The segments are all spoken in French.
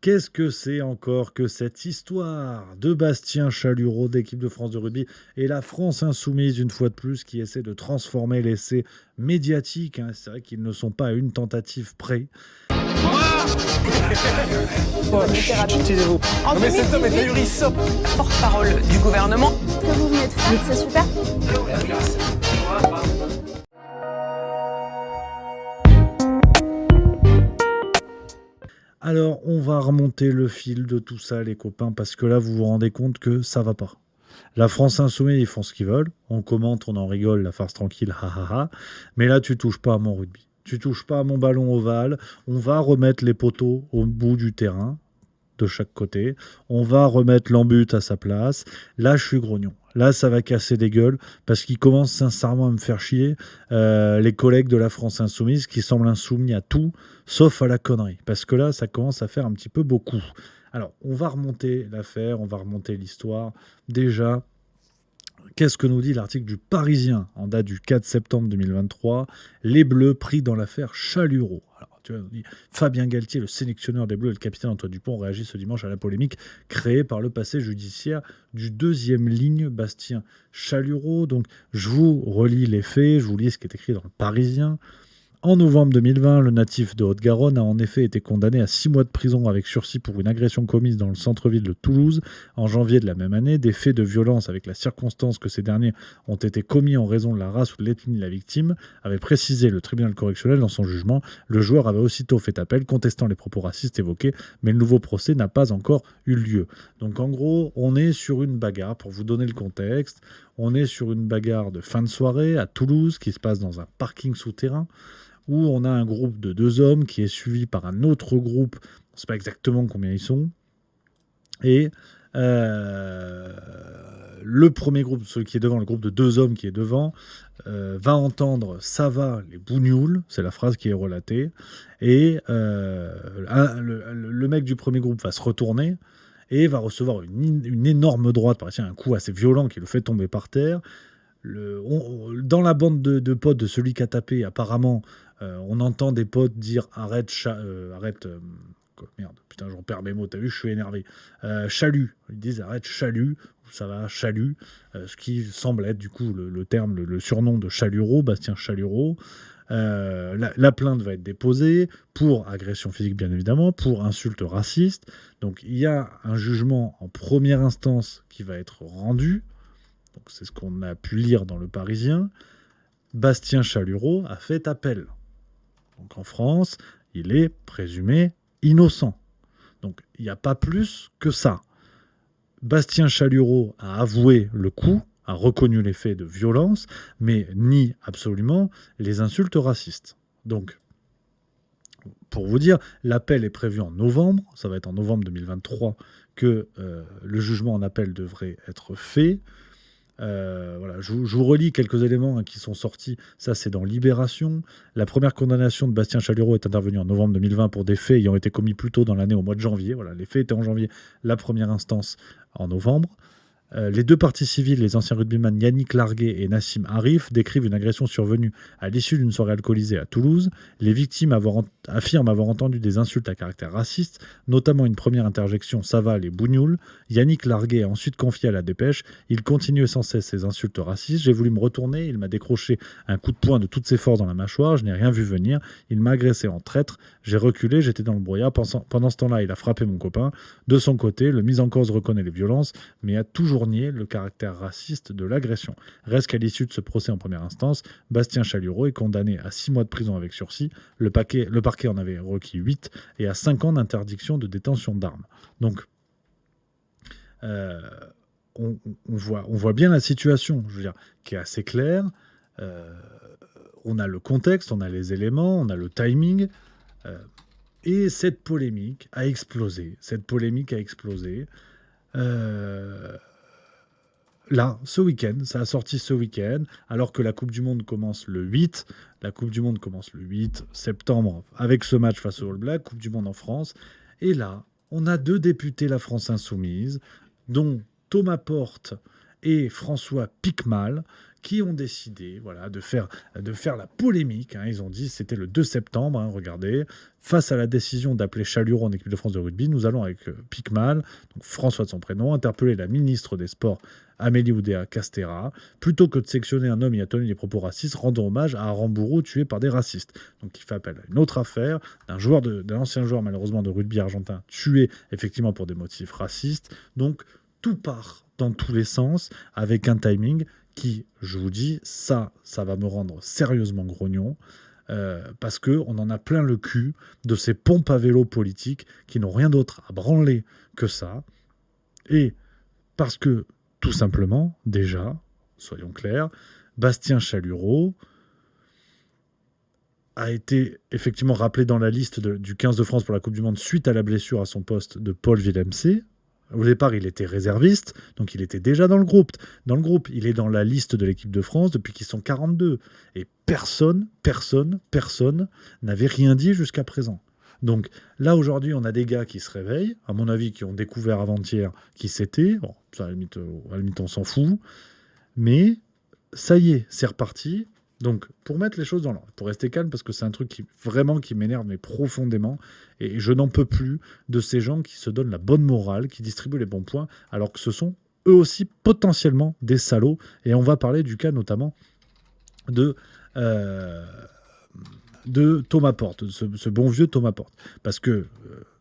Qu'est-ce que c'est encore que cette histoire de Bastien Chalureau d'équipe de France de rugby et la France insoumise, une fois de plus, qui essaie de transformer l'essai médiatique, hein. C'est vrai qu'ils ne sont pas à une tentative près. Taisez-vous. En Non mais cet homme est 2018, ahurissant. porte-parole du gouvernement. Ce que vous venez de faire, c'est super. Alors, on va remonter le fil de tout ça, les copains, parce que là, vous vous rendez compte que ça va pas. La France insoumise, ils font ce qu'ils veulent. On commente, on en rigole, la farce tranquille, ha ha ha. Mais là, tu touches pas à mon rugby. Tu touches pas à mon ballon ovale. On va remettre les poteaux au bout du terrain, de chaque côté. On va remettre l'embut à sa place. Là, je suis grognon. Là, ça va casser des gueules parce qu'ils commencent sincèrement à me faire chier. Les collègues de la France insoumise qui semblent insoumis à tout, sauf à la connerie. Parce que là, ça commence à faire un petit peu beaucoup. Alors, on va remonter l'affaire, on va remonter l'histoire. Déjà, qu'est-ce que nous dit l'article du Parisien en date du 4 septembre 2023? Les Bleus pris dans l'affaire Chalureau. Alors, tu vois, on dit Fabien Galtier, le sélectionneur des Bleus, et le capitaine Antoine Dupont réagit ce dimanche à la polémique créée par le passé judiciaire du deuxième ligne Bastien Chalureau. Donc, je vous relis les faits, je vous lis ce qui est écrit dans le Parisien. En novembre 2020, le natif de Haute-Garonne a en effet été condamné à 6 mois de prison avec sursis pour une agression commise dans le centre-ville de Toulouse. En janvier de la même année, des faits de violence avec la circonstance que ces derniers ont été commis en raison de la race ou de l'ethnie de la victime avait précisé le tribunal correctionnel dans son jugement. Le joueur avait aussitôt fait appel contestant les propos racistes évoqués, mais le nouveau procès n'a pas encore eu lieu. Donc en gros, on est sur une bagarre, pour vous donner le contexte, on est sur une bagarre de fin de soirée à Toulouse qui se passe dans un parking souterrain, où on a un groupe de 2 hommes qui est suivi par un autre groupe, on ne sait pas exactement combien ils sont, et le premier groupe, celui qui est devant, le groupe de 2 hommes qui est devant, va entendre «ça va les bougnoules», c'est la phrase qui est relatée, et le mec du premier groupe va se retourner et va recevoir une énorme droite, par un coup assez violent qui le fait tomber par terre. Dans la bande de potes de celui qui a tapé, apparemment, on entend des potes dire arrête, merde, putain, j'en perds mes mots, t'as vu, je suis énervé. Chalut, ils disent arrête, chalut, ça va, chalut, ce qui semble être du coup le terme, le surnom de Chalureau, Bastien Chalureau. La plainte va être déposée pour agression physique, bien évidemment, pour insulte raciste. Donc il y a un jugement en première instance qui va être rendu. Donc, c'est ce qu'on a pu lire dans le Parisien. Bastien Chalureau a fait appel. Donc en France, il est présumé innocent. Donc il n'y a pas plus que ça. Bastien Chalureau a avoué le coup, a reconnu les faits de violence, mais nie absolument les insultes racistes. Donc, pour vous dire, l'appel est prévu en novembre. Ça va être en novembre 2023 que le jugement en appel devrait être fait. Voilà, je vous relis quelques éléments qui sont sortis. Ça, c'est dans Libération. La première condamnation de Bastien Chalureau est intervenue en novembre 2020 pour des faits ayant été commis plus tôt dans l'année, au mois de janvier. Voilà, les faits étaient en janvier, la première instance en novembre. Les 2 parties civiles, les anciens rugbyman Yannick Larguet et Nassim Arif, décrivent une agression survenue à l'issue d'une soirée alcoolisée à Toulouse. Les victimes affirment avoir entendu des insultes à caractère raciste, notamment une première interjection «ça va les bougnoules». Yannick Larguet a ensuite confié à la Dépêche: «Il continuait sans cesse ses insultes racistes. J'ai voulu me retourner, il m'a décroché un coup de poing de toutes ses forces dans la mâchoire, je n'ai rien vu venir. Il m'a agressé en traître, j'ai reculé, j'étais dans le brouillard. Pendant ce temps-là, il a frappé mon copain. De son côté, le mis en cause reconnaît les violences, mais a toujours nié le caractère raciste de l'agression. Reste qu'à l'issue de ce procès en première instance, Bastien Chalureau est condamné à 6 mois de prison avec sursis. Le parquet en avait requis 8 et à 5 ans d'interdiction de détention d'armes. Donc, on voit bien la situation, je veux dire, qui est assez claire. On a le contexte, on a les éléments, on a le timing. Et cette polémique a explosé. Là, ce week-end, ça a sorti ce week-end, alors que la Coupe du Monde commence le 8. La Coupe du Monde commence le 8 septembre avec ce match face aux All Blacks, Coupe du Monde en France. Et là, on a 2 députés La France Insoumise, dont Thomas Porte et François Piquemal, qui ont décidé de faire la polémique. Ils ont dit, c'était le 2 septembre, regardez, face à la décision d'appeler Chalureau en équipe de France de rugby, nous allons avec Picmal, donc François de son prénom, interpeller la ministre des Sports, Amélie Oudéa-Castéra. Plutôt que de sectionner un homme qui a tenu des propos racistes, rendons hommage à Aramburu tué par des racistes. Donc il fait appel à une autre affaire d'un ancien joueur malheureusement de rugby argentin tué effectivement pour des motifs racistes. Donc tout part dans tous les sens avec un timing qui, je vous dis, ça va me rendre sérieusement grognon. Parce qu'on en a plein le cul de ces pompes à vélo politiques qui n'ont rien d'autre à branler que ça. Et parce que, tout simplement, déjà, soyons clairs, Bastien Chalureau a été effectivement rappelé dans la liste du 15 de France pour la Coupe du Monde suite à la blessure à son poste de Paul Villemc. Au départ, il était réserviste, donc il était déjà dans le groupe. Il est dans la liste de l'équipe de France depuis qu'ils sont 42. Et personne n'avait rien dit jusqu'à présent. Donc là, aujourd'hui, on a des gars qui se réveillent, à mon avis, qui ont découvert avant-hier qui c'était. Bon, ça, à la limite, on s'en fout. Mais ça y est, c'est reparti. Donc, pour mettre les choses dans l'ordre, pour rester calme, parce que c'est un truc qui m'énerve, mais profondément, et je n'en peux plus de ces gens qui se donnent la bonne morale, qui distribuent les bons points, alors que ce sont eux aussi potentiellement des salauds. Et on va parler du cas notamment de Thomas Porte, de ce bon vieux Thomas Porte. Parce que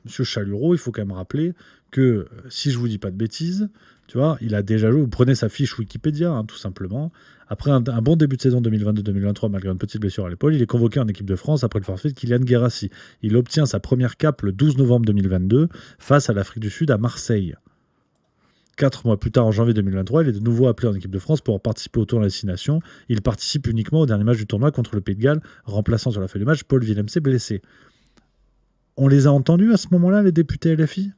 M. Chalureau, il faut quand même rappeler que, si je vous dis pas de bêtises, tu vois, il a déjà joué, vous prenez sa fiche Wikipédia, tout simplement. Après un bon début de saison 2022-2023, malgré une petite blessure à l'épaule, il est convoqué en équipe de France après le forfait de Kylian Guérassi. Il obtient sa première cape le 12 novembre 2022 face à l'Afrique du Sud à Marseille. 4 mois plus tard, en janvier 2023, il est de nouveau appelé en équipe de France pour participer au tournoi des 6 nations. Il participe uniquement au dernier match du tournoi contre le Pays de Galles, remplaçant sur la feuille de match Paul Villemc blessé. On les a entendus à ce moment-là, les députés LFI ?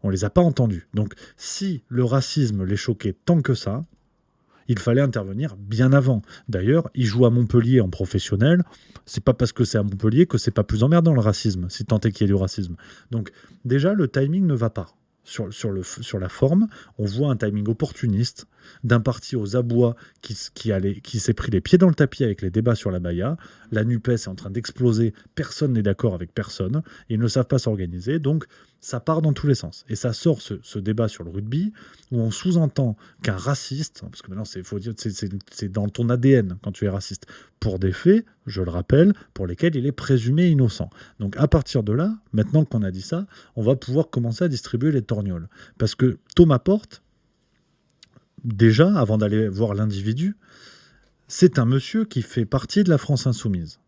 On les a pas entendus. Donc, si le racisme les choquait tant que ça, il fallait intervenir bien avant. D'ailleurs, il joue à Montpellier en professionnel. C'est pas parce que c'est à Montpellier que c'est pas plus emmerdant le racisme, si tant est qu'il y ait du racisme. Donc, déjà, le timing ne va pas. Sur la forme, on voit un timing opportuniste d'un parti aux abois qui s'est pris les pieds dans le tapis avec les débats sur la Baïa. La NUPES est en train d'exploser, personne n'est d'accord avec personne, ils ne savent pas s'organiser, donc ça part dans tous les sens. Et ça sort ce débat sur le rugby où on sous-entend qu'un raciste, parce que maintenant faut dire, c'est dans ton ADN quand tu es raciste, pour des faits, je le rappelle, pour lesquels il est présumé innocent. Donc à partir de là, maintenant qu'on a dit ça, on va pouvoir commencer à distribuer les torgnoles. Parce que Thomas Porte, déjà, avant d'aller voir l'individu, c'est un monsieur qui fait partie de la France Insoumise.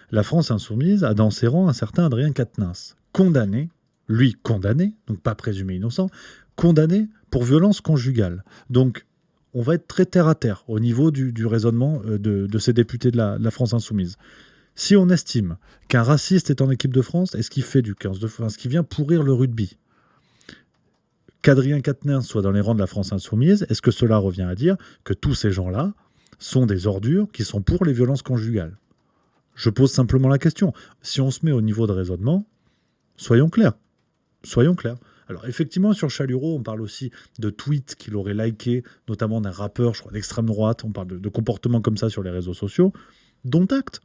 La France Insoumise a dans ses rangs un certain Adrien Quatennens, condamné, donc pas présumé innocent, condamné pour violence conjugale. Donc, on va être très terre-à-terre au niveau du raisonnement de ces députés de la France Insoumise. Si on estime qu'un raciste est en équipe de France, est-ce qu'il fait du 15 de France, qui vient pourrir le rugby, qu'Adrien Quatennens soit dans les rangs de la France Insoumise, est-ce que cela revient à dire que tous ces gens-là sont des ordures qui sont pour les violences conjugales ? Je pose simplement la question. Si on se met au niveau de raisonnement, soyons clairs. Alors effectivement, sur Chalureau, on parle aussi de tweets qu'il aurait likés, notamment d'un rappeur, je crois, d'extrême droite. On parle de comportements comme ça sur les réseaux sociaux. Dont acte.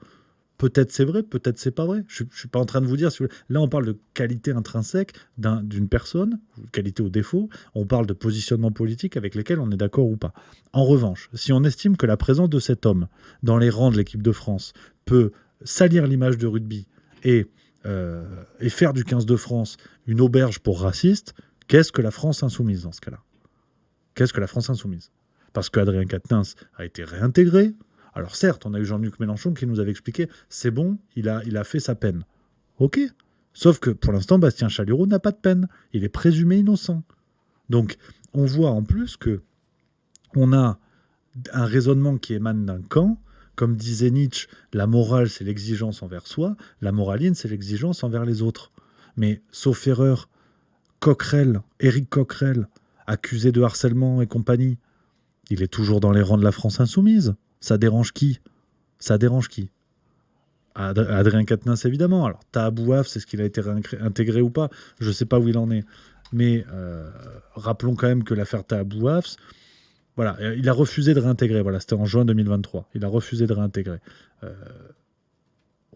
Peut-être c'est vrai, peut-être c'est pas vrai. Je suis pas en train de vous dire... Là, on parle de qualité intrinsèque d'une personne, qualité ou défaut. On parle de positionnement politique avec lesquels on est d'accord ou pas. En revanche, si on estime que la présence de cet homme dans les rangs de l'équipe de France peut salir l'image de rugby et faire du 15 de France une auberge pour racistes, qu'est-ce que la France Insoumise dans ce cas-là ? Qu'est-ce que la France Insoumise ? Parce qu'Adrien Quatennens a été réintégré. Alors certes, on a eu Jean-Luc Mélenchon qui nous avait expliqué, c'est bon, il a fait sa peine. Ok. Sauf que pour l'instant, Bastien Chalureau n'a pas de peine. Il est présumé innocent. Donc, on voit en plus que on a un raisonnement qui émane d'un camp. Comme disait Nietzsche, la morale, c'est l'exigence envers soi. La moraline, c'est l'exigence envers les autres. Mais, sauf erreur, Éric Coquerel, accusé de harcèlement et compagnie, il est toujours dans les rangs de la France Insoumise. Ça dérange qui ? Adrien Quatennens, évidemment. Alors, Taha Bouaf, c'est ce qu'il a été intégré ou pas. Je ne sais pas où il en est. Mais rappelons quand même que l'affaire Taha Bouaf, Voilà, il a refusé de réintégrer. Voilà, c'était en juin 2023. Il a refusé de réintégrer.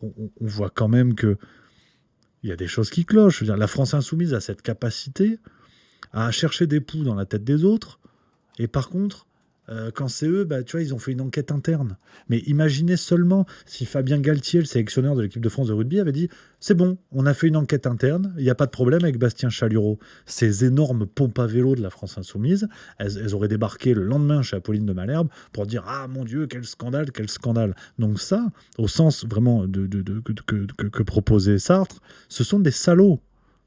On voit quand même que il y a des choses qui clochent. Je veux dire, la France insoumise a cette capacité à chercher des poux dans la tête des autres. Et par contre, quand c'est eux, tu vois, ils ont fait une enquête interne. Mais imaginez seulement si Fabien Galtier, le sélectionneur de l'équipe de France de rugby, avait dit « C'est bon, on a fait une enquête interne, il n'y a pas de problème avec Bastien Chalureau ». Ces énormes pompes à vélo de la France insoumise, elles auraient débarqué le lendemain chez Apolline de Malherbe pour dire « Ah mon Dieu, quel scandale, quel scandale ». Donc ça, au sens vraiment que proposait Sartre, ce sont des salauds.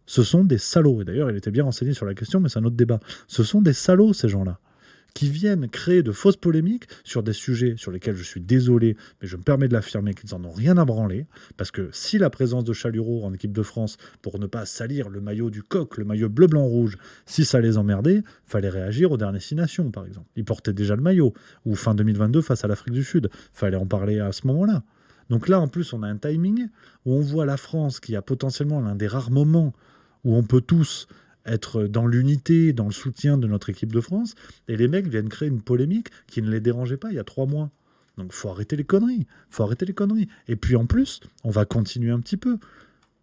Ce sont des salauds. Et d'ailleurs, il était bien renseigné sur la question, mais c'est un autre débat. Ce sont des salauds, ces gens-là, qui viennent créer de fausses polémiques sur des sujets sur lesquels je suis désolé, mais je me permets de l'affirmer qu'ils n'en ont rien à branler, parce que si la présence de Chalureau en équipe de France, pour ne pas salir le maillot du coq, le maillot bleu-blanc-rouge, si ça les emmerdait, fallait réagir aux dernières 6 nations, par exemple. Ils portaient déjà le maillot, ou fin 2022 face à l'Afrique du Sud. Fallait en parler à ce moment-là. Donc là, en plus, on a un timing où on voit la France, qui a potentiellement l'un des rares moments où on peut tous être dans l'unité, dans le soutien de notre équipe de France, et les mecs viennent créer une polémique qui ne les dérangeait pas il y a 3 mois. Donc faut arrêter les conneries, Et puis en plus, on va continuer un petit peu.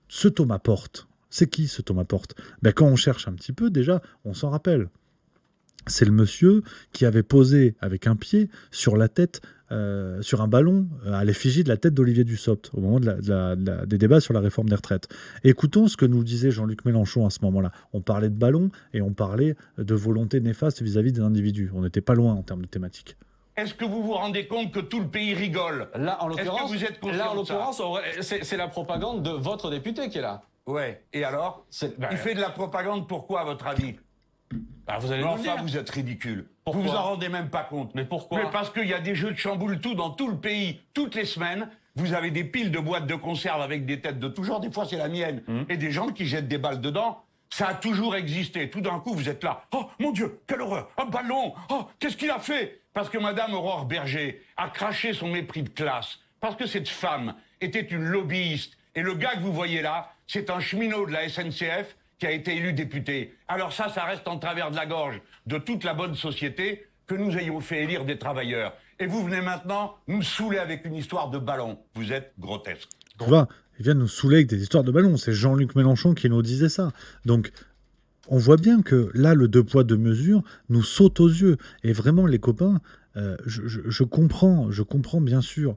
Ce Thomas Porte, c'est qui ce Thomas Porte ? Quand on cherche un petit peu, déjà, on s'en rappelle. C'est le monsieur qui avait posé avec un pied sur la tête, sur un ballon, à l'effigie de la tête d'Olivier Dussopt, au moment des débats sur la réforme des retraites. Écoutons ce que nous disait Jean-Luc Mélenchon à ce moment-là. On parlait de ballon et on parlait de volonté néfaste vis-à-vis des individus. On n'était pas loin en termes de thématique. Est-ce que vous vous rendez compte que tout le pays rigole ? Là, en l'occurrence, vous êtes conscient de ça ? c'est la propagande de votre député qui est là. Ouais, et alors ? Il fait de la propagande pourquoi, à votre avis ? Vous allez nous le dire. Vous êtes ridicule. Pourquoi ? Vous vous en rendez même pas compte. Mais pourquoi ? Mais parce qu'il y a des jeux de chamboule tout dans tout le pays, toutes les semaines. Vous avez des piles de boîtes de conserve avec des têtes de tout genre. Des fois, c'est la mienne. Et des gens qui jettent des balles dedans. Ça a toujours existé. Tout d'un coup, vous êtes là. Oh, mon Dieu, quelle horreur. Un ballon. Oh, qu'est-ce qu'il a fait ? Parce que Madame Aurore Berger a craché son mépris de classe. Parce que cette femme était une lobbyiste. Et le gars que vous voyez là, c'est un cheminot de la SNCF qui a été élu député. Alors ça reste en travers de la gorge de toute la bonne société que nous ayons fait élire des travailleurs. Et vous venez maintenant nous saouler avec une histoire de ballon. Vous êtes grotesque. Tu vois, ils viennent nous saouler avec des histoires de ballon. C'est Jean-Luc Mélenchon qui nous disait ça. Donc, on voit bien que là, le 2 poids 2 mesures nous saute aux yeux. Et vraiment, les copains, je comprends bien sûr...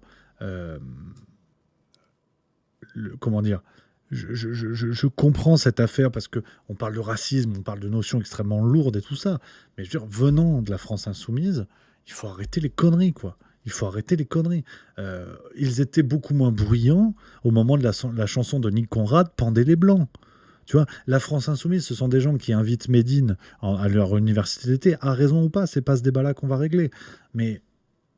comment dire ? Je comprends cette affaire parce qu'on parle de racisme, on parle de notions extrêmement lourdes et tout ça. Mais je veux dire, venant de la France insoumise, il faut arrêter les conneries, quoi. Il faut arrêter les conneries. Ils étaient beaucoup moins bruyants au moment de la chanson de Nick Conrad, Pendez les Blancs. Tu vois, la France insoumise, ce sont des gens qui invitent Médine à leur université d'été. À raison ou pas, c'est pas ce débat-là qu'on va régler. Mais...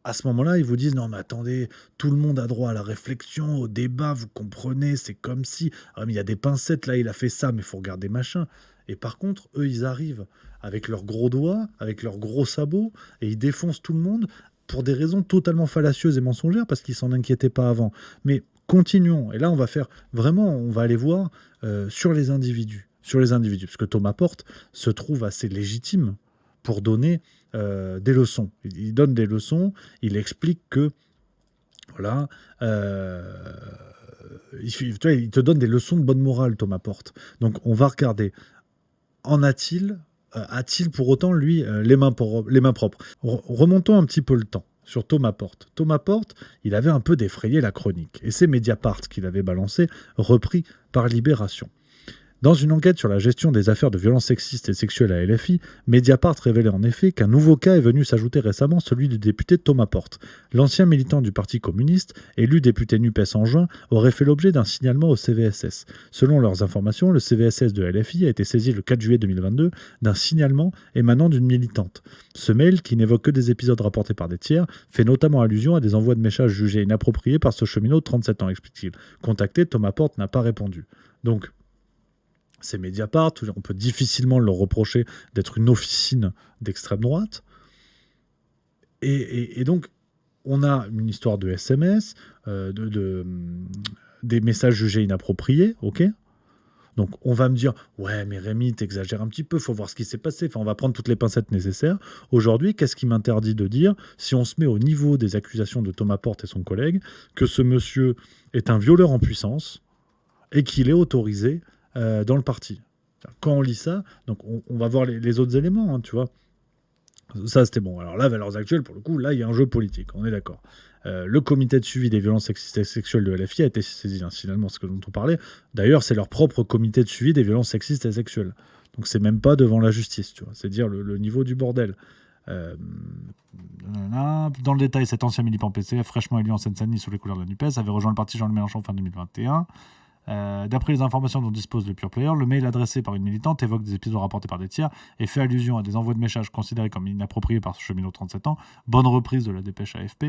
à ce moment-là, ils vous disent « Non, mais attendez, tout le monde a droit à la réflexion, au débat, vous comprenez, c'est comme si... Ah, mais il y a des pincettes, là, il a fait ça, mais il faut regarder machin. » Et par contre, eux, ils arrivent avec leurs gros doigts, avec leurs gros sabots, et ils défoncent tout le monde pour des raisons totalement fallacieuses et mensongères, parce qu'ils s'en inquiétaient pas avant. Mais continuons. Et là, on va aller voir sur les individus. Parce que Thomas Porte se trouve assez légitime pour donner... des leçons. Il donne des leçons, il explique que voilà, il te donne des leçons de bonne morale, Thomas Porte. Donc on va regarder, a-t-il pour autant, lui, les mains propres ? Remontons un petit peu le temps sur Thomas Porte. Thomas Porte, il avait un peu défrayé la chronique, et c'est Mediapart qui l'avait balancé, repris par Libération. Dans une enquête sur la gestion des affaires de violences sexistes et sexuelles à LFI, Mediapart révélait en effet qu'un nouveau cas est venu s'ajouter récemment, celui du député Thomas Porte. L'ancien militant du Parti communiste, élu député NUPES en juin, aurait fait l'objet d'un signalement au CVSS. Selon leurs informations, le CVSS de LFI a été saisi le 4 juillet 2022 d'un signalement émanant d'une militante. Ce mail, qui n'évoque que des épisodes rapportés par des tiers, fait notamment allusion à des envois de messages jugés inappropriés par ce cheminot de 37 ans, explique-t-il. Contacté, Thomas Porte n'a pas répondu. Donc, c'est Mediapart, on peut difficilement leur reprocher d'être une officine d'extrême droite. Et donc, on a une histoire de SMS, des messages jugés inappropriés, ok ? Donc on va me dire, ouais mais Rémi, t'exagères un petit peu, faut voir ce qui s'est passé, enfin on va prendre toutes les pincettes nécessaires. Aujourd'hui, qu'est-ce qui m'interdit de dire, si on se met au niveau des accusations de Thomas Porte et son collègue, que ce monsieur est un violeur en puissance et qu'il est autorisé dans le parti. Quand on lit ça, donc on va voir les autres éléments, hein, tu vois. Ça, c'était bon. Alors là, valeurs actuelles, pour le coup, là, il y a un jeu politique, on est d'accord. Le comité de suivi des violences sexistes et sexuelles de LFI a été saisi, hein, finalement, ce dont on parlait. D'ailleurs, c'est leur propre comité de suivi des violences sexistes et sexuelles. Donc, c'est même pas devant la justice, tu vois. C'est dire le niveau du bordel. Dans le détail, cet ancien militant PCF, fraîchement élu en Seine-Saint-Denis sous les couleurs de la NUPES, avait rejoint le parti Jean-Luc Mélenchon fin 2021. D'après les informations dont dispose le Pure Player, le mail adressé par une militante évoque des épisodes rapportés par des tiers et fait allusion à des envois de messages considérés comme inappropriés par ce cheminot de 37 ans. Bonne reprise de la dépêche AFP.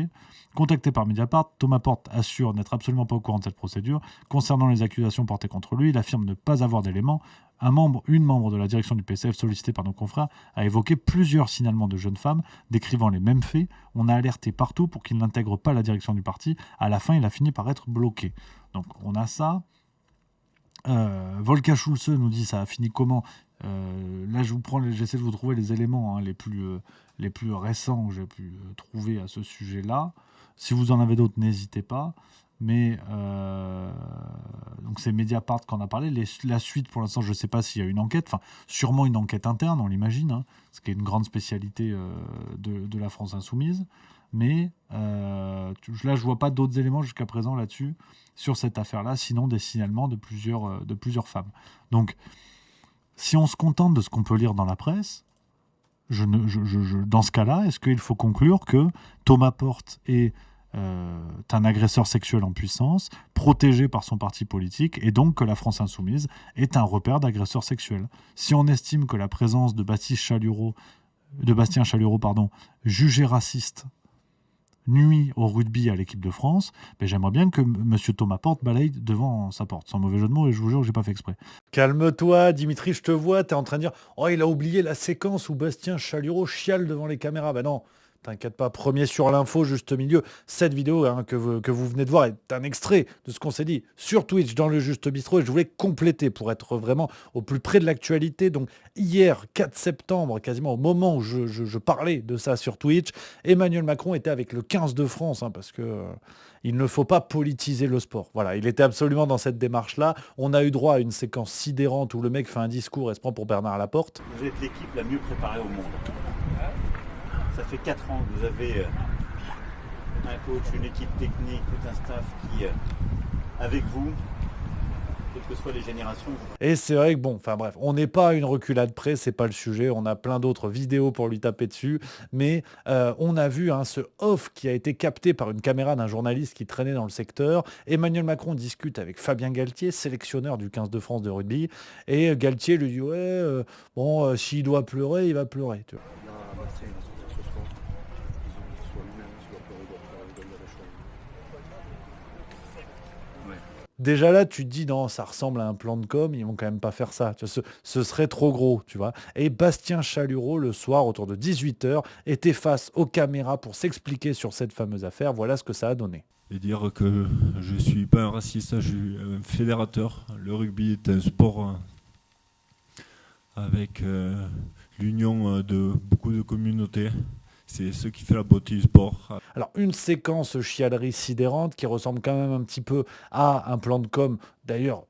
Contacté par Mediapart, Thomas Porte assure n'être absolument pas au courant de cette procédure. Concernant les accusations portées contre lui, il affirme ne pas avoir d'éléments. Une membre de la direction du PCF sollicitée par nos confrères a évoqué plusieurs signalements de jeunes femmes décrivant les mêmes faits. On a alerté partout pour qu'il n'intègre pas la direction du parti. À la fin, il a fini par être bloqué. Donc on a ça. Volker Schulze nous dit ça a fini comment. Là j'essaie de vous trouver les éléments, hein, les plus récents que j'ai pu trouver à ce sujet-là. Si vous en avez d'autres, n'hésitez pas. Mais donc c'est Mediapart qu'on a parlé. La suite, pour l'instant, je ne sais pas s'il y a une enquête. Enfin, sûrement une enquête interne, on l'imagine, hein, ce qui est une grande spécialité de la France insoumise. Mais là, je ne vois pas d'autres éléments jusqu'à présent là-dessus, sur cette affaire-là, sinon des signalements de plusieurs femmes. Donc, si on se contente de ce qu'on peut lire dans la presse, dans ce cas-là, est-ce qu'il faut conclure que Thomas Porte est un agresseur sexuel en puissance, protégé par son parti politique, et donc que la France insoumise est un repère d'agresseurs sexuels? Si on estime que la présence de Bastien Chalureau, jugé raciste, nuit au rugby à l'équipe de France, j'aimerais bien que M. Thomas Porte balaye devant sa porte, sans mauvais jeu de mots, et je vous jure que j'ai pas fait exprès. Calme-toi, Dimitri, je te vois, t'es en train de dire « Oh, il a oublié la séquence où Bastien Chalureau chiale devant les caméras ». Ben non, t'inquiète pas, premier sur l'info, juste au milieu. Cette vidéo que vous venez de voir est un extrait de ce qu'on s'est dit sur Twitch dans le Juste Bistrot, et je voulais compléter pour être vraiment au plus près de l'actualité. Donc hier, 4 septembre, quasiment au moment où je parlais de ça sur Twitch, Emmanuel Macron était avec le 15 de France, hein, parce que il ne faut pas politiser le sport. Voilà, il était absolument dans cette démarche-là. On a eu droit à une séquence sidérante où le mec fait un discours et se prend pour Bernard Laporte. Vous êtes l'équipe la mieux préparée au monde. Ça fait 4 ans que vous avez un coach, une équipe technique, tout un staff qui, avec vous, quelles que soient les générations. Et c'est vrai que bref, on n'est pas à une reculade près, c'est pas le sujet. On a plein d'autres vidéos pour lui taper dessus. Mais on a vu ce off qui a été capté par une caméra d'un journaliste qui traînait dans le secteur. Emmanuel Macron discute avec Fabien Galtier, sélectionneur du 15 de France de rugby. Et Galtier lui dit s'il doit pleurer, il va pleurer. Tu vois. Déjà là, tu te dis, non, ça ressemble à un plan de com, ils vont quand même pas faire ça. Ce serait trop gros, tu vois. Et Bastien Chalureau, le soir, autour de 18h, était face aux caméras pour s'expliquer sur cette fameuse affaire. Voilà ce que ça a donné. Et dire que je suis pas un raciste, je suis un fédérateur. Le rugby est un sport avec l'union de beaucoup de communautés. C'est ce qui fait la beauté du sport. Alors, une séquence chialerie sidérante qui ressemble quand même un petit peu à un plan de com, d'ailleurs,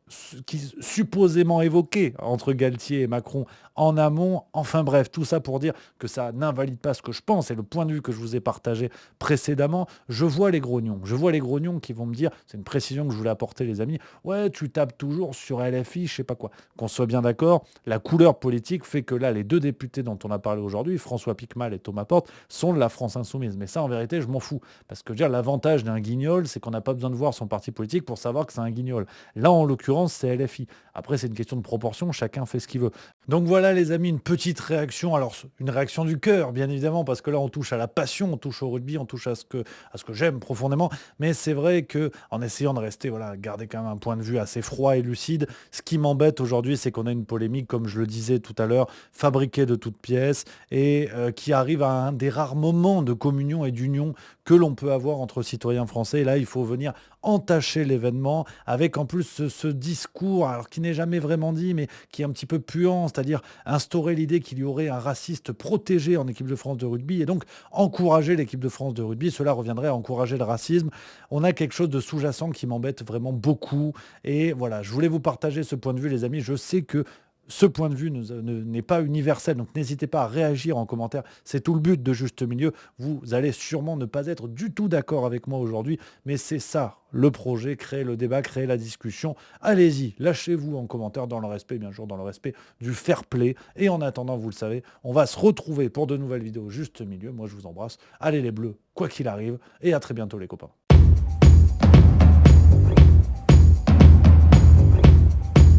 qui supposément évoqué entre Galtier et Macron en amont. Enfin bref, tout ça pour dire que ça n'invalide pas ce que je pense et le point de vue que je vous ai partagé précédemment. Je vois les grognons qui vont me dire, c'est une précision que je voulais apporter les amis, ouais, tu tapes toujours sur LFI, je sais pas quoi. Qu'on soit bien d'accord, la couleur politique fait que là, les deux députés dont on a parlé aujourd'hui, François Piquemal et Thomas Porte, sont de la France insoumise. Mais ça, en vérité, je m'en fous. Parce que l'avantage d'un guignol, c'est qu'on n'a pas besoin de voir son parti politique pour savoir que c'est un guignol. Là, en l'occurrence, c'est LFI. Après, c'est une question de proportion, chacun fait ce qu'il veut. Donc voilà, les amis, une petite réaction. Alors, une réaction du cœur, bien évidemment, parce que là, on touche à la passion, on touche au rugby, on touche à ce que j'aime profondément. Mais c'est vrai que, en essayant de rester, garder quand même un point de vue assez froid et lucide, ce qui m'embête aujourd'hui, c'est qu'on a une polémique, comme je le disais tout à l'heure, fabriquée de toutes pièces et qui arrive à un des rares moments de communion et d'union que l'on peut avoir entre citoyens français. Et là, il faut venir entacher l'événement, avec en plus ce discours, alors qui n'est jamais vraiment dit, mais qui est un petit peu puant, c'est-à-dire instaurer l'idée qu'il y aurait un raciste protégé en équipe de France de rugby, et donc encourager l'équipe de France de rugby, cela reviendrait à encourager le racisme. On a quelque chose de sous-jacent qui m'embête vraiment beaucoup, et voilà, je voulais vous partager ce point de vue, les amis. Je sais que ce point de vue n'est pas universel, donc n'hésitez pas à réagir en commentaire. C'est tout le but de Juste Milieu. Vous allez sûrement ne pas être du tout d'accord avec moi aujourd'hui, mais c'est ça le projet, créer le débat, créer la discussion. Allez-y, lâchez-vous en commentaire dans le respect, bien sûr, dans le respect du fair play. Et en attendant, vous le savez, on va se retrouver pour de nouvelles vidéos Juste Milieu. Moi, je vous embrasse. Allez les bleus, quoi qu'il arrive, et à très bientôt les copains.